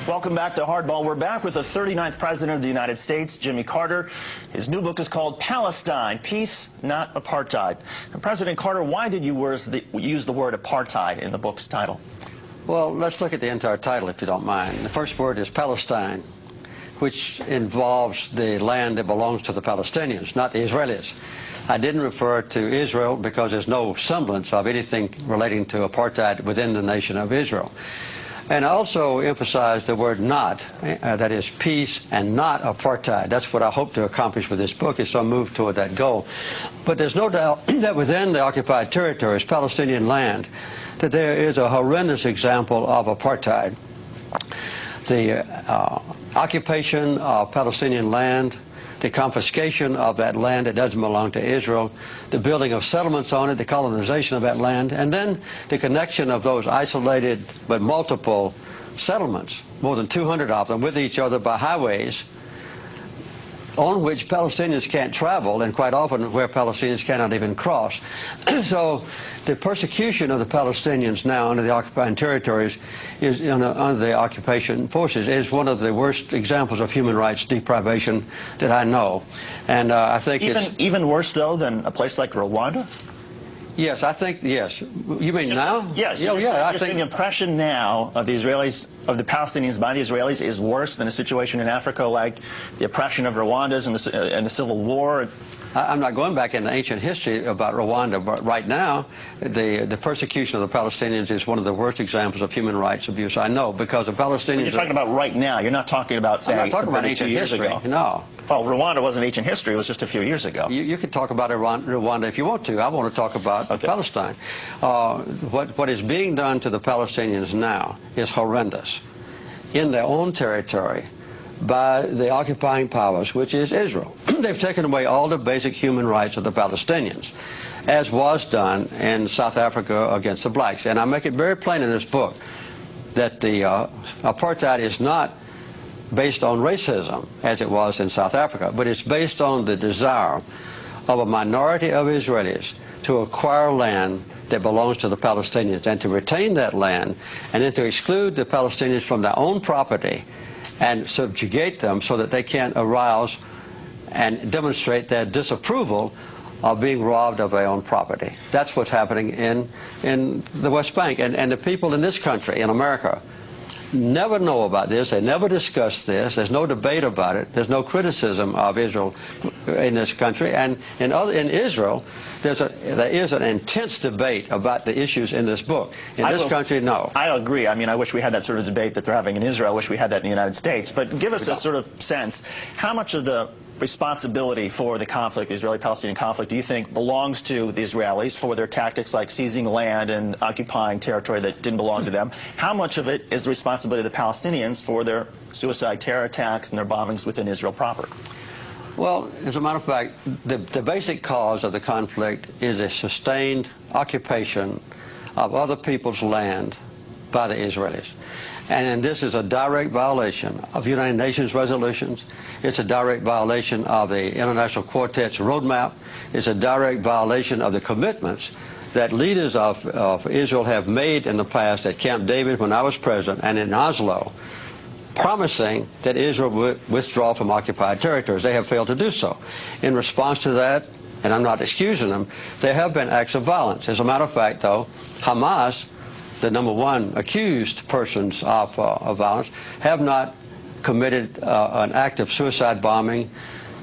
Welcome back to Hardball. We're back with the 39th President of the United States, Jimmy Carter. His new book is called Palestine, Peace, Not Apartheid. And President Carter, why did you use the word apartheid in the book's title? Well, let's look at the entire title, if you don't mind. The first word is Palestine, which involves the land that belongs to the Palestinians, not the Israelis. I didn't refer to Israel because there's no semblance of anything relating to apartheid within the nation of Israel. And I also emphasized the word not, that is peace and not apartheid. That's what I hope to accomplish with this book, is some move toward that goal. But there's no doubt that within the occupied territories, Palestinian land, that there is a horrendous example of apartheid. The occupation of Palestinian land, the confiscation of that land that doesn't belong to Israel, the building of settlements on it, the colonization of that land, and then the connection of those isolated but multiple settlements, more than 200 of them, with each other by highways on which Palestinians can't travel, and quite often where Palestinians cannot even cross. So the persecution of the Palestinians now under the occupied territories, under the occupation forces, is one of the worst examples of human rights deprivation that I know. And I think even worse, though, than a place like Rwanda? Yes, I think, yes. You mean now? Yes. Yeah, I think the impression now of the Israelis, of the Palestinians by the Israelis, is worse than a situation in Africa like the oppression of Rwandans and the Civil War. I'm not going back into ancient history about Rwanda, but right now, the persecution of the Palestinians is one of the worst examples of human rights abuse I know, because the Palestinians... When you're talking about right now, you're not talking about, say, I'm not talking about ancient history, no. Well, Rwanda wasn't ancient history, it was just a few years ago. You can talk about Rwanda if you want to. I want to talk about Palestine. What is being done to the Palestinians now is horrendous in their own territory by the occupying powers, which is Israel. They've taken away all the basic human rights of the Palestinians, as was done in South Africa against the blacks. And I make it very plain in this book that the apartheid is not based on racism, as it was in South Africa, but it's based on the desire of a minority of Israelis to acquire land that belongs to the Palestinians and to retain that land, and then to exclude the Palestinians from their own property and subjugate them so that they can't arouse and demonstrate their disapproval of being robbed of their own property. That's what's happening in the West Bank. And the people in this country, in America, never know about this. They never discuss this. There's no debate about it. There's no criticism of Israel in this country. And in Israel, there is an intense debate about the issues in this book. In this country, no. I agree. I mean, I wish we had that sort of debate that they're having in Israel. I wish we had that in the United States. But give us a sort of sense, how much of the responsibility for the conflict, the Israeli-Palestinian conflict, do you think belongs to the Israelis for their tactics like seizing land and occupying territory that didn't belong to them? How much of it is the responsibility of the Palestinians for their suicide terror attacks and their bombings within Israel proper? Well, as a matter of fact, the basic cause of the conflict is a sustained occupation of other people's land by the Israelis. And this is a direct violation of United Nations resolutions. It's a direct violation of the International Quartet's roadmap. It's a direct violation of the commitments that leaders of Israel have made in the past at Camp David when I was president and in Oslo, promising that Israel would withdraw from occupied territories. They have failed to do so. In response to that, and I'm not excusing them, there have been acts of violence. As a matter of fact, though, Hamas, the #1 accused persons of violence, have not committed an act of suicide bombing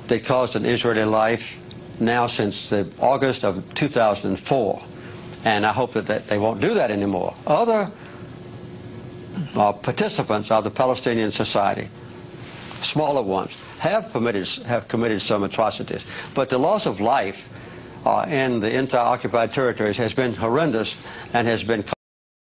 that caused an Israeli life now since August of 2004. And I hope that they won't do that anymore. Other participants of the Palestinian society, smaller ones, have committed some atrocities. But the loss of life in the entire occupied territories has been horrendous and has been